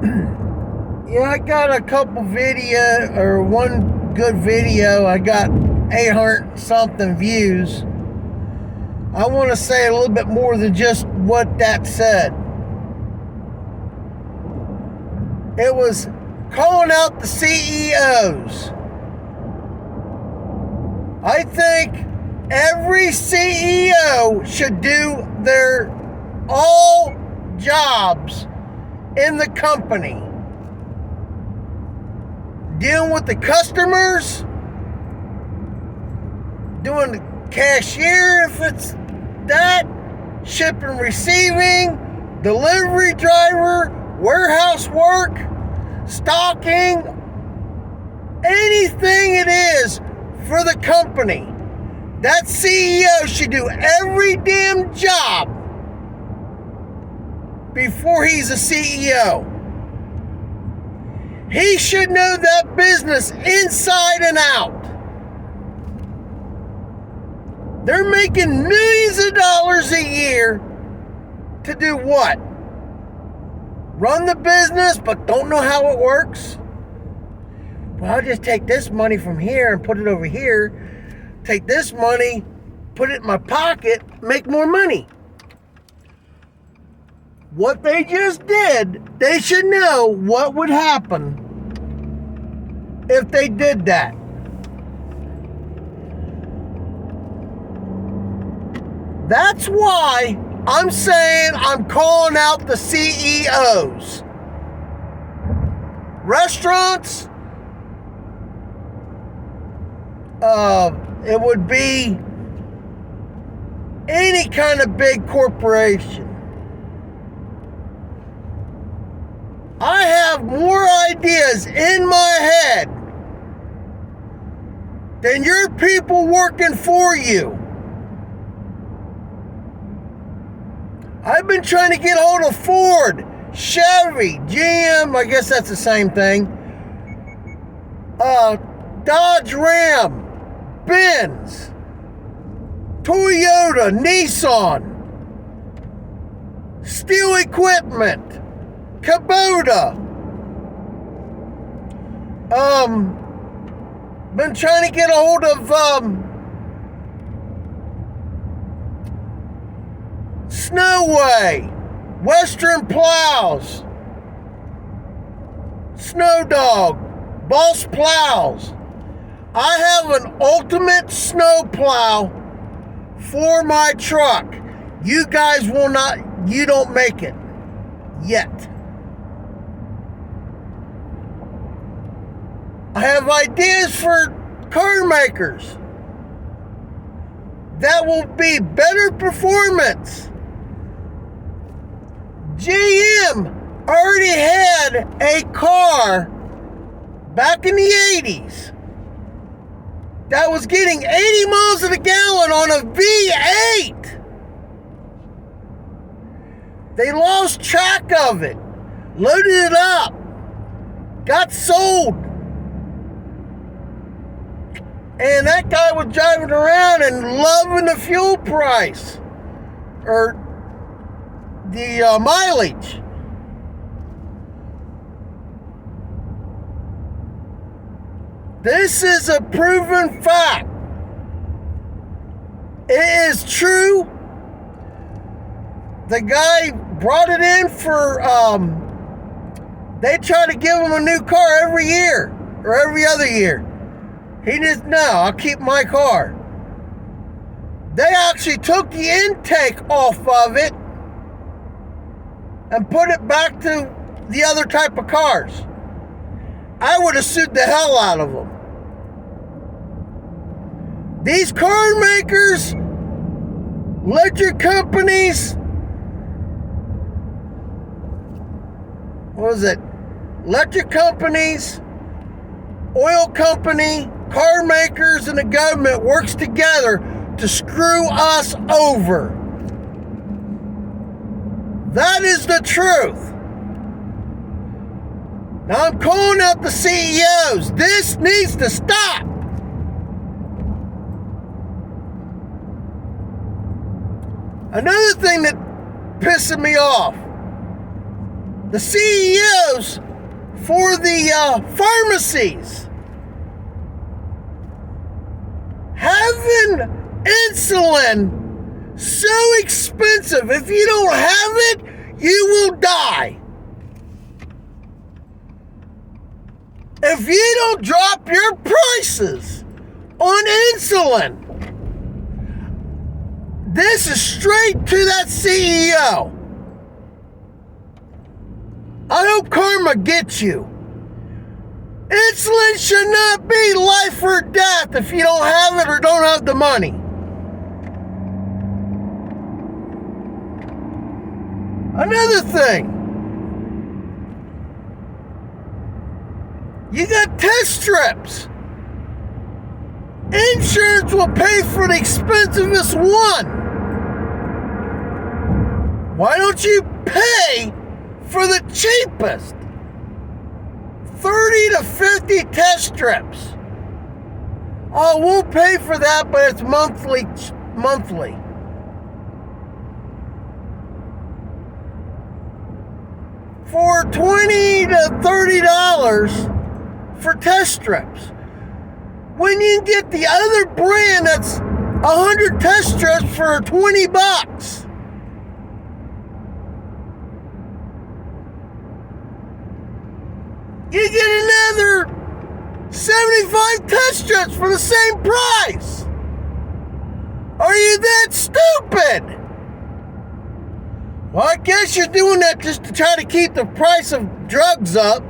Yeah, I got a couple video, or one good video. I got 800 something views. I want to say a little bit more than just what that said. It was calling out the CEOs. I think every CEO should do their all jobs in the company. Dealing with the customers, doing the cashier if it's that, shipping, receiving, delivery driver, warehouse work, stocking, anything it is for the company. That CEO should do every damn job before he's a CEO. He should know that business inside and out. They're making millions of dollars a year to do what? Run the business, but don't know how it works? Well, I'll just take this money from here and put it over here. Take this money, put it in my pocket, make more money. What they just did, they should know what would happen if they did that. That's why I'm saying I'm calling out the CEOs. Restaurants, it would be any kind of big corporation. I have more ideas in my head than your people working for you. I've been trying to get hold of Ford, Chevy, GM, I guess that's the same thing, Dodge Ram, Benz, Toyota, Nissan, Steel Equipment, Kubota. Been trying to get a hold of Snowway, Western Plows, Snow Dog, Boss Plows. I have an ultimate snow plow for my truck. You guys will not, you don't make it yet. I have ideas for car makers that will be better performance. GM already had a car back in the 80s that was getting 80 miles to the gallon on a V8. They lost track of it, loaded it up, got sold. And that guy was driving around and loving the fuel price, or the mileage. This is a proven fact. It is true. The guy brought it in for, they try to give him a new car every year or every other year. He just, no, I'll keep my car. They actually took the intake off of it and put it back to the other type of cars. I would have sued the hell out of them. These car makers, electric companies, what was it? Electric companies, oil company, car makers, and the government works together to screw us over. That is the truth. Now I'm calling out the CEOs. This needs to stop. Another thing that pissing me off, the CEOs for the pharmacies. Having insulin so expensive, if you don't have it, you will die. If you don't drop your prices on insulin, this is straight to that CEO. I hope karma gets you. Insulin should not be life or death if you don't have it or don't have the money. Another thing, you got test strips. Insurance will pay for the expensivest one. Why don't you pay for the cheapest? 30 to 50 test strips. Oh, we'll pay for that, but it's monthly. For $20 to $30 for test strips. When you get the other brand that's 100 test strips for $20. You get another 75 test strips for the same price. Are you that stupid? Well, I guess you're doing that just to try to keep the price of drugs up.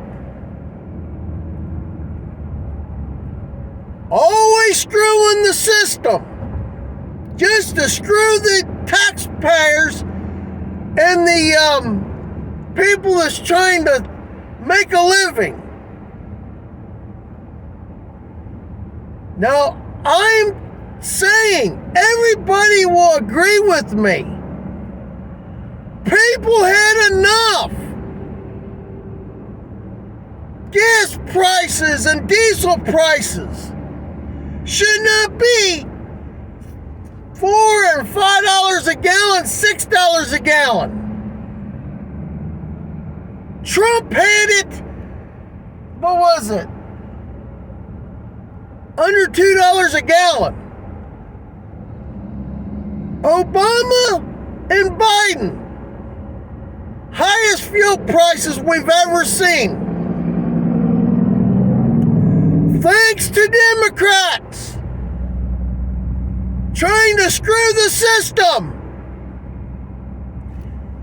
Always screwing the system. Just to screw the taxpayers and the people that's trying to make a living. Now, I'm saying everybody will agree with me. People had enough. Gas prices and diesel prices should not be $4 and $5 a gallon, $6 a gallon. Trump had it, what was it? Under $2 a gallon. Obama and Biden, highest fuel prices we've ever seen. Thanks to Democrats trying to screw the system.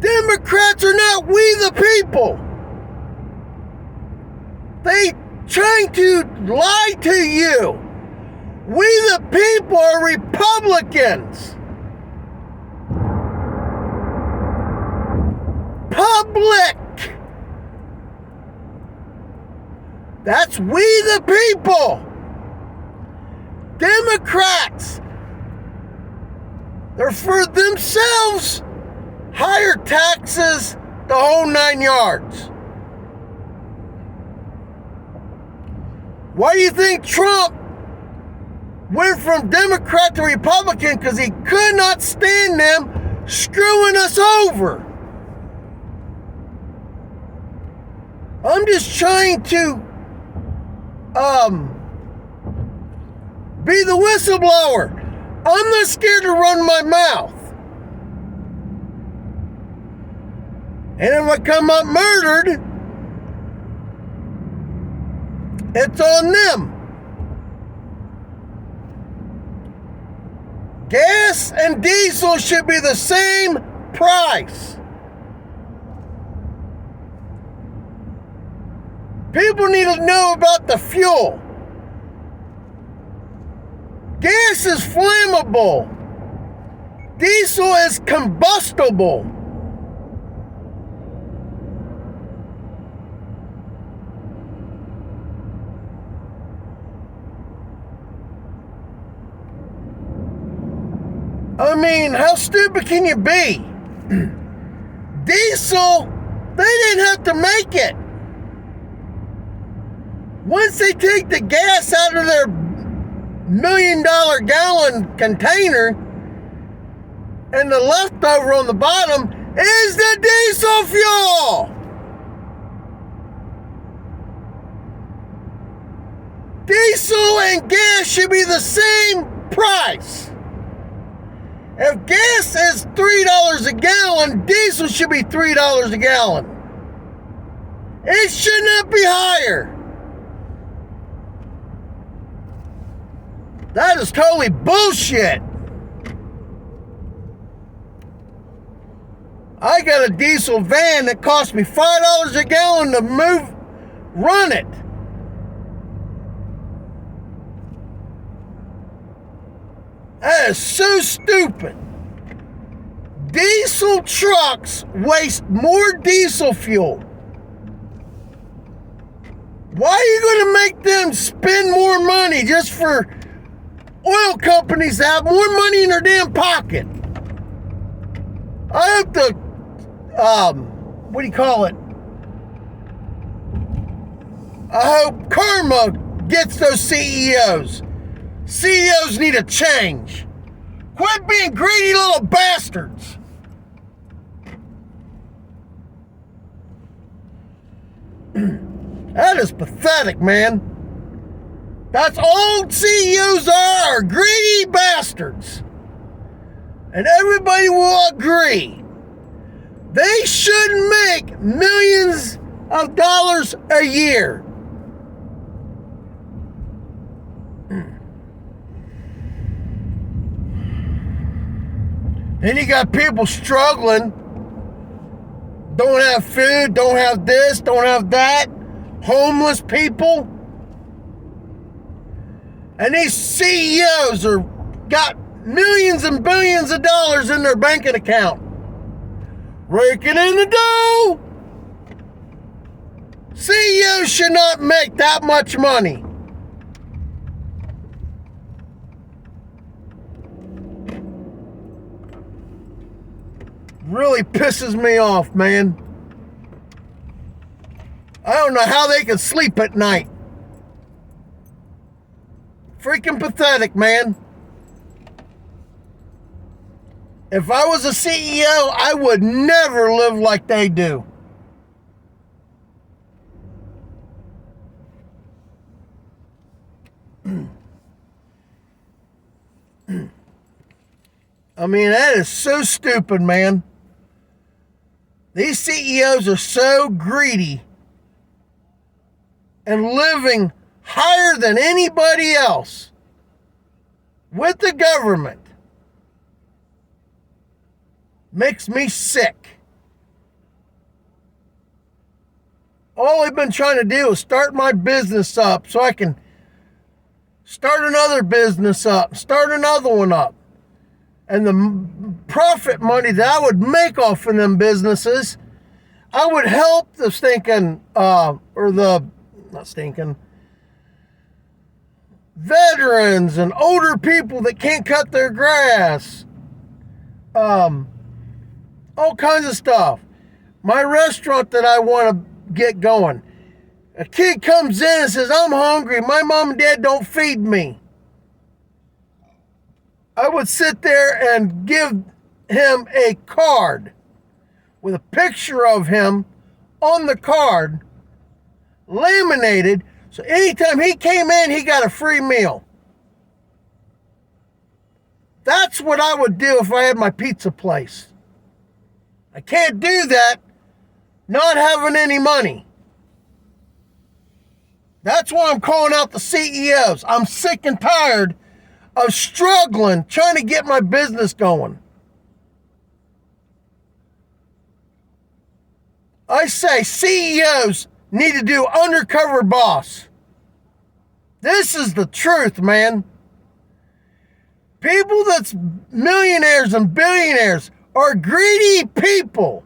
Democrats are not we the people. They trying to lie to you. We the people are Republicans. Public. That's we the people. Democrats, they're for themselves. Higher taxes, the whole 9 yards. Why do you think Trump went from Democrat to Republican? Because he could not stand them screwing us over. I'm just trying to be the whistleblower. I'm not scared to run my mouth. And if I come up murdered, it's on them. Gas and diesel should be the same price. People need to know about the fuel. Gas is flammable. Diesel is combustible. I mean, how stupid can you be? Diesel, they didn't have to make it. Once they take the gas out of their $1 million gallon container and the leftover on the bottom is the diesel fuel. Diesel and gas should be the same price. If gas is $3 a gallon, diesel should be $3 a gallon. It should not be higher. That is totally bullshit. I got a diesel van that cost me $5 a gallon to run it. That is so stupid. Diesel trucks waste more diesel fuel. Why are you going to make them spend more money just for oil companies to have more money in their damn pocket? I hope the, what do you call it? I hope karma gets those CEOs. CEOs need a change. Quit being greedy little bastards. That is pathetic, man. That's all CEOs are, greedy bastards. And everybody will agree. They should make millions of dollars a year. Then you got people struggling, don't have food, don't have this, don't have that, homeless people. And these CEOs got millions and billions of dollars in their banking account. Raking in the dough. CEOs should not make that much money. Really pisses me off, man. I don't know how they can sleep at night. Freaking pathetic, man. If I was a CEO, I would never live like they do. I mean, that is so stupid, man. These CEOs are so greedy and living higher than anybody else with the government. Makes me sick. All I've been trying to do is start my business up so I can start another business up, start another one up. And the profit money that I would make off of them businesses, I would help the veterans and older people that can't cut their grass. All kinds of stuff. My restaurant that I want to get going. A kid comes in and says, I'm hungry. My mom and dad don't feed me. I would sit there and give him a card with a picture of him on the card, laminated, so anytime he came in, he got a free meal. That's what I would do if I had my pizza place. I can't do that not having any money. That's why I'm calling out the CEOs. I'm sick and tired of struggling, trying to get my business going. I say CEOs need to do undercover boss. This is the truth, man. People that's millionaires and billionaires are greedy people.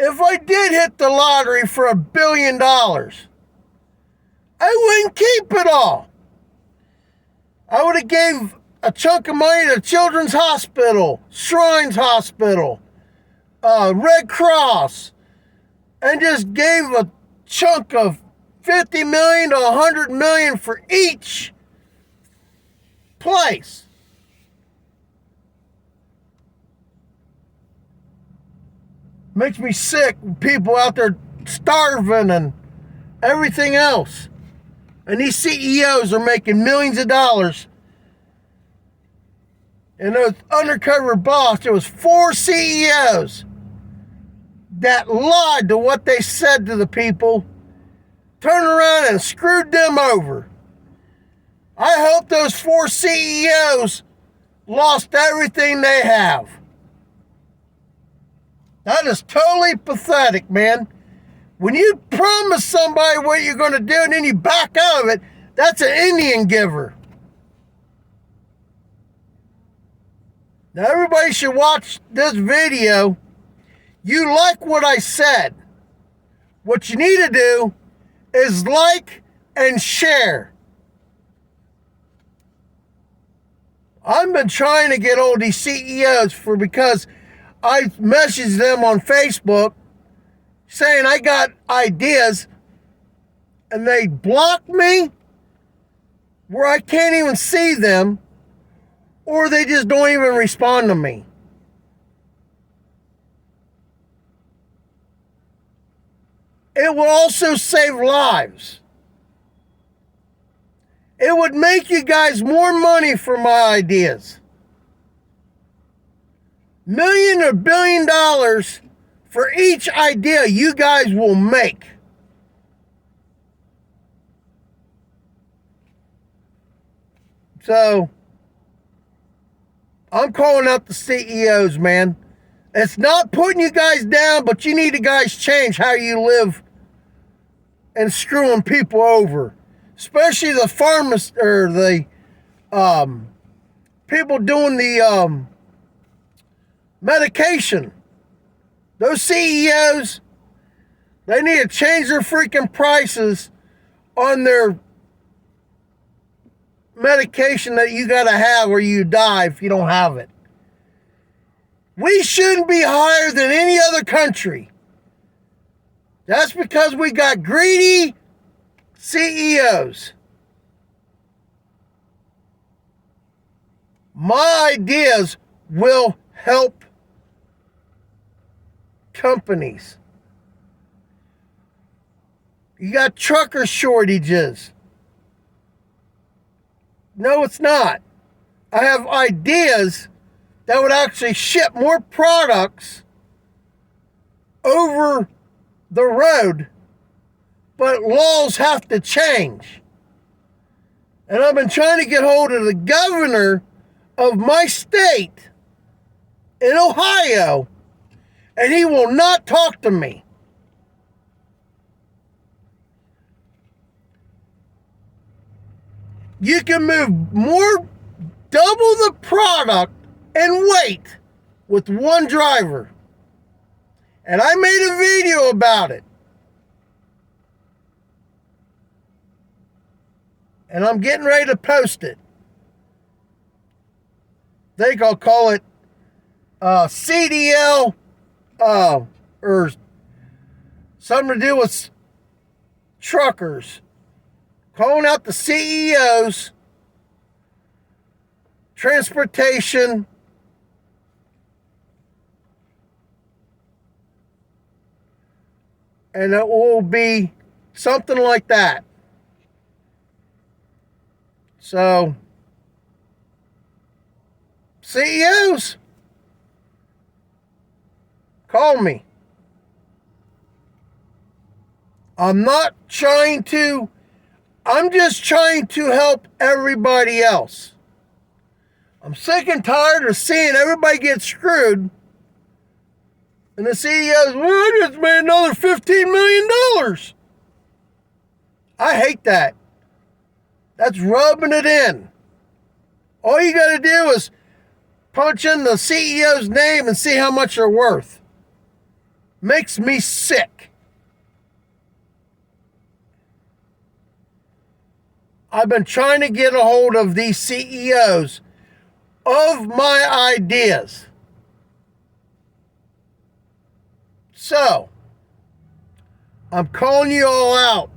If I did hit the lottery for $1 billion, I wouldn't keep it all. I would have gave a chunk of money to Children's Hospital, Shrines Hospital, Red Cross, and just gave a chunk of $50 million to $100 million for each place. Makes me sick. People out there starving and everything else. And these CEOs are making millions of dollars. And those undercover boss, there was 4 CEOs that lied to what they said to the people, turned around and screwed them over. I hope those 4 CEOs lost everything they have. That is totally pathetic, man. When you promise somebody what you're going to do and then you back out of it, that's an Indian giver. Now, everybody should watch this video. You like what I said. What you need to do is like and share. I've been trying to get all these CEOs because I messaged them on Facebook saying I got ideas, and they block me where I can't even see them, or they just don't even respond to me. It will also save lives. It would make you guys more money for my ideas. $1 million or $1 billion for each idea you guys will make. So, I'm calling out the CEOs, man. It's not putting you guys down, but you need to guys change how you live and screwing people over. Especially the pharmacists or the people doing the medication. Those CEOs, they need to change their freaking prices on their medication that you got to have or you die if you don't have it. We shouldn't be higher than any other country. That's because we got greedy CEOs. My ideas will help companies. You got trucker shortages. No, it's not. I have ideas that would actually ship more products over the road, but laws have to change. And I've been trying to get hold of the governor of my state in Ohio, and he will not talk to me. You can move double the product and weight with one driver. And I made a video about it. And I'm getting ready to post it. I think I'll call it CDL or something to do with truckers. Calling out the CEOs, transportation, and it will be something like that. So, CEOs, call me. I'm just trying to help everybody else. I'm sick and tired of seeing everybody get screwed. And the CEOs, well, I just made another $15 million. I hate that. That's rubbing it in. All you got to do is punch in the CEO's name and see how much they're worth. Makes me sick. I've been trying to get a hold of these CEOs of my ideas. So, I'm calling you all out.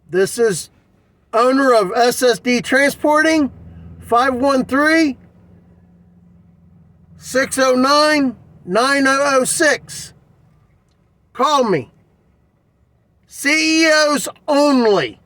This is owner of SSD Transporting, 513-609-9999. 9006. Call me. CEOs only.